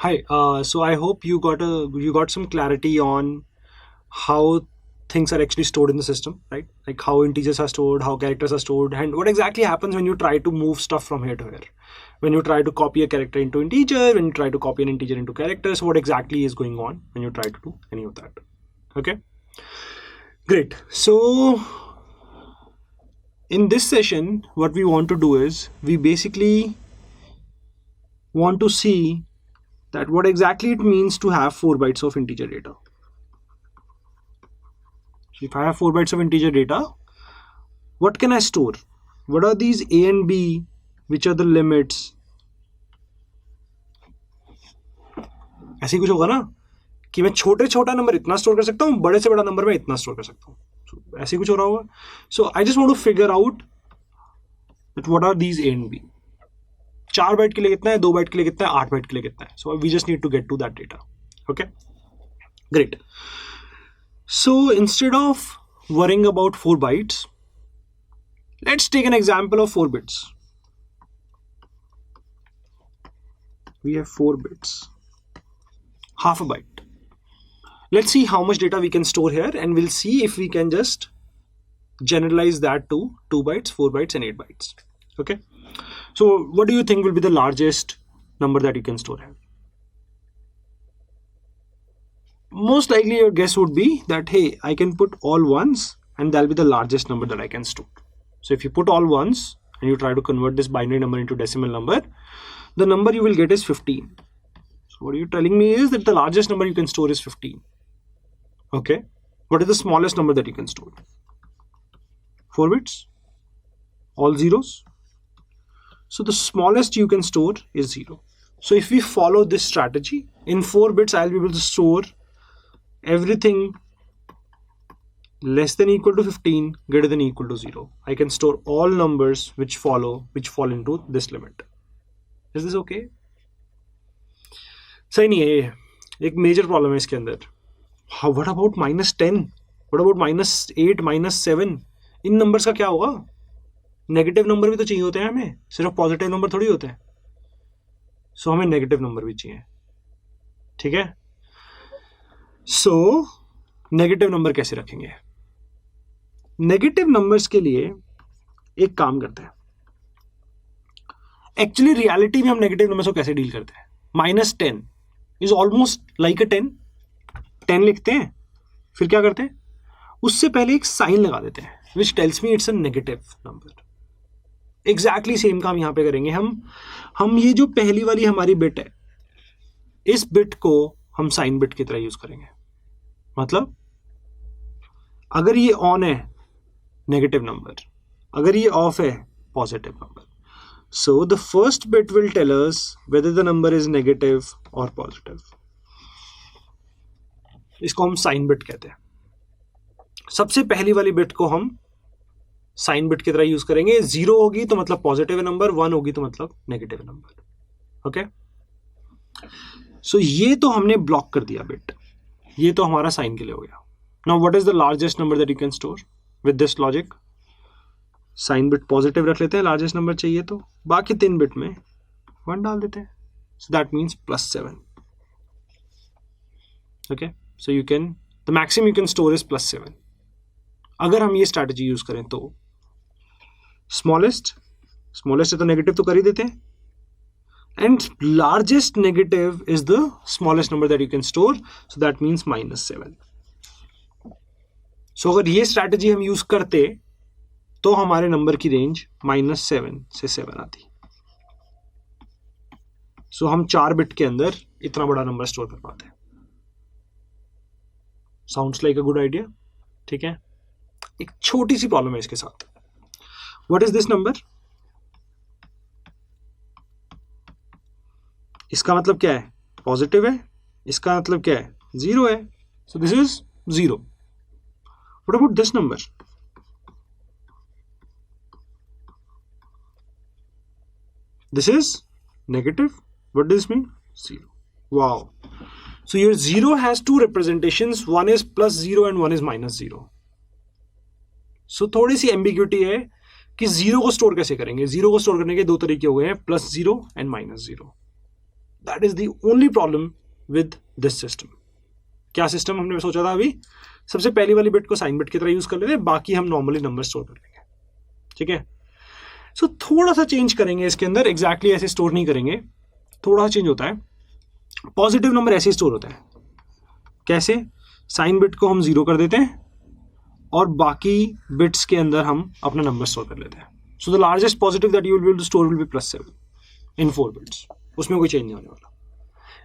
Hi. So I hope you got some clarity on how things are actually stored in the system, right? Like how integers are stored, how characters are stored, and what exactly happens when you try to move stuff from here to here. When you try to copy a character into integer, when you try to copy an integer into characters, what exactly is going on when you try to do any of that? Okay, great. So in this session, what we want to do is we basically want to see that what exactly it means to have 4 bytes of integer data. So if I have 4 bytes of integer data, what can I store? What are these a and b? Which are the limits? ऐसे ही कुछ होगा ना कि मैं छोटे छोटा number इतना store कर सकता हूँ, बड़े से बड़ा नंबर मैं इतना स्टोर कर सकता हूँ. So, ऐसे ही कुछ हो रहा होगा. So I just want to figure out that what are these A and B. 4 byte के लिए कितना है, 2 बाइट के लिए कितना है, 8 बाइट के लिए कितना है. So we just need to get to that data. Okay, great. So instead of worrying about 4 bytes, let's take an example of 4 bits. We have 4 bits, half a byte. Let's see how much data we can store here, and we'll see if we can just generalize that to 2 bytes, 4 bytes, and 8 bytes. Okay. So what do you think will be the largest number that you can store here? Most likely your guess would be that, hey, I can put all ones and that'll be the largest number that I can store. So if you put all ones and you try to convert this binary number into decimal number, the number you will get is 15. So what you're telling me is that the largest number you can store is 15. Okay. What is the smallest number that you can store? 4 bits, all zeros. So the smallest you can store is 0. So if we follow this strategy, in 4 bits I'll be able to store everything less than equal to 15, greater than equal to 0. I can store all numbers which fall into this limit. Is this okay? सही नहीं है ये, एक major problem है इसके अंदर. What about -10, what about -8, -7? In numbers का क्या होगा? नेगेटिव नंबर भी तो चाहिए होते हैं हमें, सिर्फ पॉजिटिव नंबर थोड़ी होते हैं. सो हमें नेगेटिव नंबर भी चाहिए. ठीक है. सो नेगेटिव नंबर कैसे रखेंगे? नेगेटिव नंबर्स के लिए एक काम करते हैं. एक्चुअली रियलिटी में हम नेगेटिव नंबर्स को कैसे डील करते हैं? -10 इज ऑलमोस्ट लाइक अ 10 लिखते हैं, फिर क्या करते हैं? उससे पहले एक साइन लगा देते हैं which tells me it's a negative number. Exactly same काम यहां पे करेंगे हम ये जो पहली वाली हमारी बिट है, इस बिट को हम साइन बिट की तरह यूज करेंगे. मतलब अगर ये ऑन है नेगेटिव नंबर, अगर ये ऑफ है positive number. So the first bit will tell us whether the number is negative और पॉजिटिव. इसको हम साइन बिट कहते हैं. सबसे पहली वाली बिट को हम साइन बिट की तरह यूज करेंगे. 0 होगी तो मतलब पॉजिटिव नंबर, 1 होगी तो मतलब नेगेटिव नंबर. ओके. सो ये तो हमने ब्लॉक कर दिया बिट, ये तो हमारा साइन के लिए हो गया. Now what is the largest number that you can store with this logic? Sign bit positive रख लेते हैं, लार्जेस्ट नंबर चाहिए तो बाकी 3 बिट में 1 डाल देते हैं. So that means +7. Okay. So you can, the maximum you can store is +7. अगर हम ये स्ट्रैटेजी यूज करें तो स्मॉलेस्ट है तो नेगेटिव तो कर ही देते हैं, and largest negative is the smallest number that you can store, so that means -7. so अगर ये स्ट्रैटेजी हम यूज करते तो हमारे नंबर की रेंज -7 से 7 आती. सो हम 4 बिट के अंदर इतना बड़ा नंबर स्टोर कर पाते हैं. Sounds like a good idea. ठीक है. एक छोटी सी प्रॉब्लम है इसके साथ. What is this number? इसका मतलब क्या है? पॉजिटिव है. इसका मतलब क्या है? 0 है. So this is 0. What about this number? This is negative. What does this mean? 0. Wow. So your 0 has 2 representations, one is +0 and one is -0. सो थोड़ी सी एम्बिग्यूटी है कि 0 को स्टोर कैसे करेंगे. 0 को स्टोर करने के 2 तरीके हो गए हैं, +0 and -0. That is the only problem with this system. क्या सिस्टम हमने सोचा था अभी, सबसे पहली वाली बिट को साइन बिट की तरह यूज कर लेते हैं, बाकी हम नॉर्मली नंबर स्टोर कर लेंगे. ठीक है, सो थोड़ा सा चेंज करेंगे इसके अंदर, एग्जैक्टली ऐसे स्टोर नहीं करेंगे, थोड़ा सा चेंज होता है. पॉजिटिव नंबर ऐसे स्टोर होता है. कैसे? साइन बिट को हम 0 कर देते हैं और बाकी बिट्स के अंदर हम अपना नंबर स्टोर कर लेते हैं. So the largest positive that you will be able to store will be +7 in 4 bits. उसमें कोई चेंज नहीं होने वाला.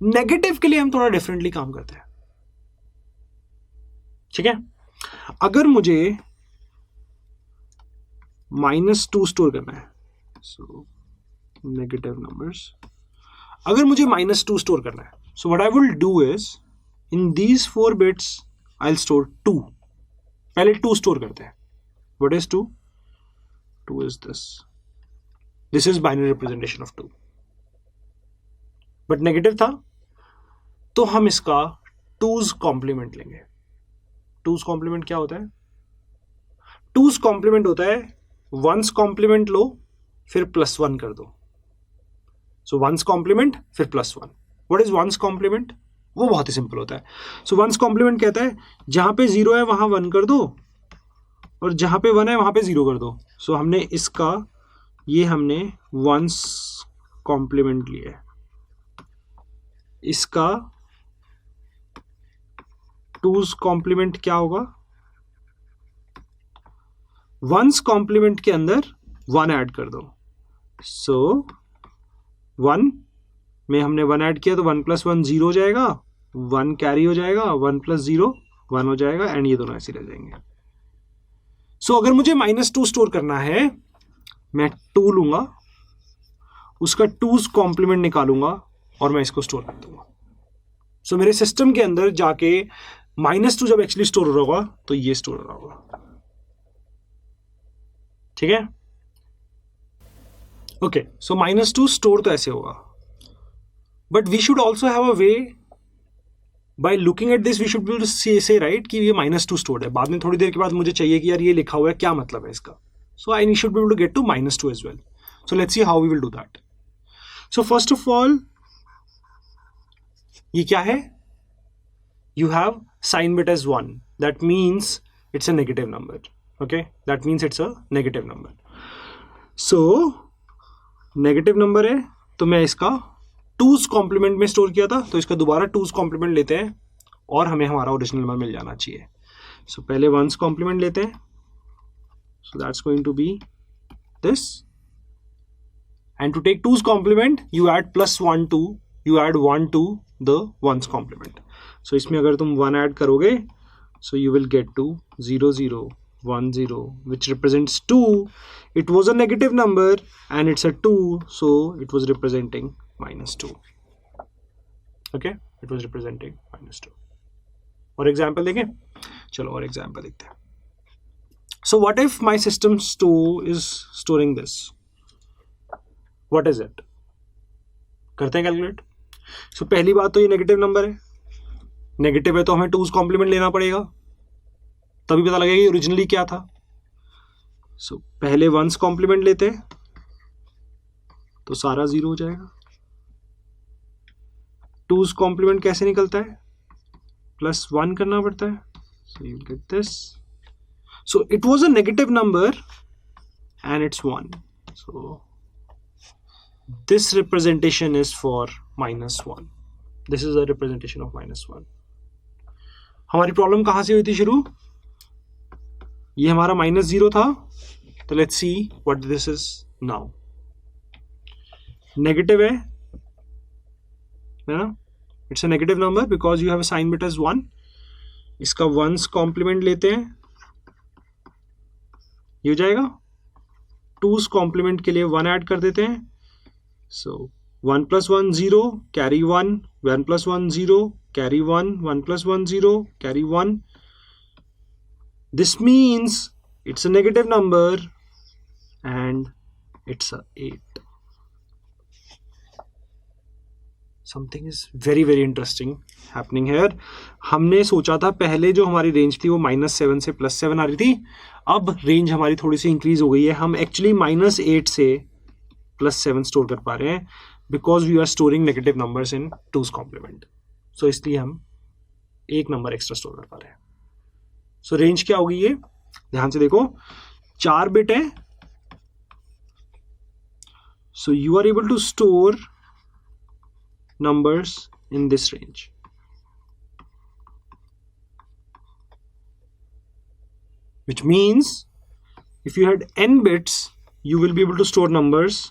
नेगेटिव के लिए हम थोड़ा डिफरेंटली काम करते हैं. ठीक है, अगर मुझे -2 स्टोर करना है, सो नेगेटिव नंबर्स, अगर मुझे -2 स्टोर करना है, so what I will do is in these 4 bits I will store 2. पहले 2 स्टोर करते हैं. What is 2? 2 is this is binary representation of 2. But negative था तो हम इसका 2's कॉम्प्लीमेंट लेंगे. 2's कॉम्प्लीमेंट क्या होता है? 2's कॉम्प्लीमेंट होता है 1's कॉम्प्लीमेंट लो फिर +1 कर दो. सो 1's कॉम्प्लीमेंट फिर +1. What is 1's complement? वो बहुत ही सिंपल होता है. सो 1's कॉम्प्लीमेंट कहता है जहां पे 0 है वहां 1 कर दो और जहां पे 1 है वहां पे 0 कर दो. सो हमने इसका, ये हमने 1's कॉम्प्लीमेंट लिया है. इसका 2's कॉम्प्लीमेंट क्या होगा? 1's कॉम्प्लीमेंट के अंदर 1 ऐड कर दो. सो 1 में हमने 1 ऐड किया तो 1 + 1 0 हो जाएगा, 1 कैरी हो जाएगा, 1 + 0 1 हो जाएगा एंड ये दोनों ऐसे रह जाएंगे. सो अगर मुझे -2 स्टोर करना है, मैं 2 लूंगा, उसका 2's कॉम्प्लीमेंट निकालूंगा और मैं इसको स्टोर कर दूंगा. सो मेरे सिस्टम के अंदर जाके -2 जब एक्चुअली स्टोर हो रहा होगा तो ये स्टोर हो रहा होगा. ठीक है, ओके. सो -2 स्टोर तो ऐसे होगा, but we should also have a way, by looking at this we should be able to say right कि ये -2 स्टोर्ड है. बाद में थोड़ी देर के बाद मुझे चाहिए कि यार ये लिखा हुआ है, क्या मतलब है इसका. So I should be able to get to -2 as well. So let's see how we will do that. So first of all ये क्या है? You have sign bit as 1. That means it's a negative number. Okay, that means it's a negative number. So negative number है तो मैं इसका 2's complement में store किया था, तो इसका दोबारा 2's कॉम्प्लीमेंट लेते हैं और हमें हमारा ओरिजिनल नंबर मिल जाना चाहिए. सो पहले 1's कॉम्प्लीमेंट लेते हैं. So that's going to be this, and to take 2's complement you add +1 2, you add 1 to the 1's complement. So इसमें अगर तुम 1 ऐड करोगे, so you will get to 0 0 1 0 which represents 2. It was a negative number and it's a 2, so it was representing -2. Okay, it was representing -2. और example देखें, चलो और example देखते हैं. So what if my system is storing this? What is it? करते हैं calculate. सो पहली बात तो ये नेगेटिव नंबर है. नेगेटिव है तो हमें 2's कॉम्प्लीमेंट लेना पड़ेगा, तभी पता लगेगा कि ओरिजिनली क्या था. सो पहले 1's कॉम्प्लीमेंट लेते हैं तो सारा 0 हो जाएगा. 2's कॉम्प्लीमेंट कैसे निकलता है? +1 करना पड़ता है. So you get this. So it was a negative number and it's 1. So this representation is for -1. This is a representation of -1. हमारी प्रॉब्लम कहां से हुई थी शुरू? ये हमारा -0 था, तो let's see what this is now. Negative है ना, it's a negative number because you have a sign bit as 1. इसका 1's कॉम्प्लीमेंट लेते हैं, ये हो जाएगा. 2's कॉम्प्लीमेंट के लिए 1 ऐड कर देते हैं. So 1 + 1 0 carry 1, 1 + 1 0 carry 1, 1 + 1 0 carry 1. This means it's a negative number and it's a 8. Something is very very interesting happening here. हमने सोचा था पहले जो हमारी रेंज थी वो -7 से +7 आ रही थी, अब रेंज हमारी थोड़ी सी इंक्रीज हो गई है. हम एक्चुअली -8 से +7 स्टोर कर पा रहे हैं. Because we are storing negative numbers in two's complement. So इसलिए हम एक नंबर एक्स्ट्रा स्टोर कर पा रहे हैं. सो रेंज क्या होगी, ये ध्यान से देखो, 4 बिट है. So you are able to store numbers in this range. Which means if you had n bits, you will be able to store numbers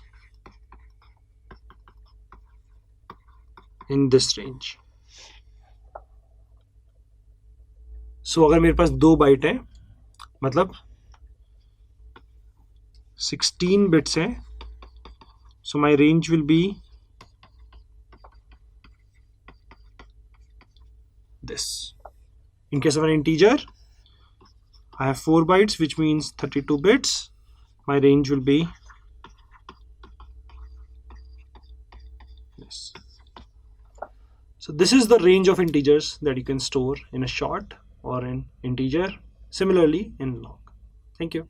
in this range. So अगर मेरे पास 2 बाइट है, मतलब 16 bits है, so my range will be this. In case of an integer, I have 4 bytes, which means 32 bits. My range will be this. So this is the range of integers that you can store in a short or in integer, similarly in log. Thank you.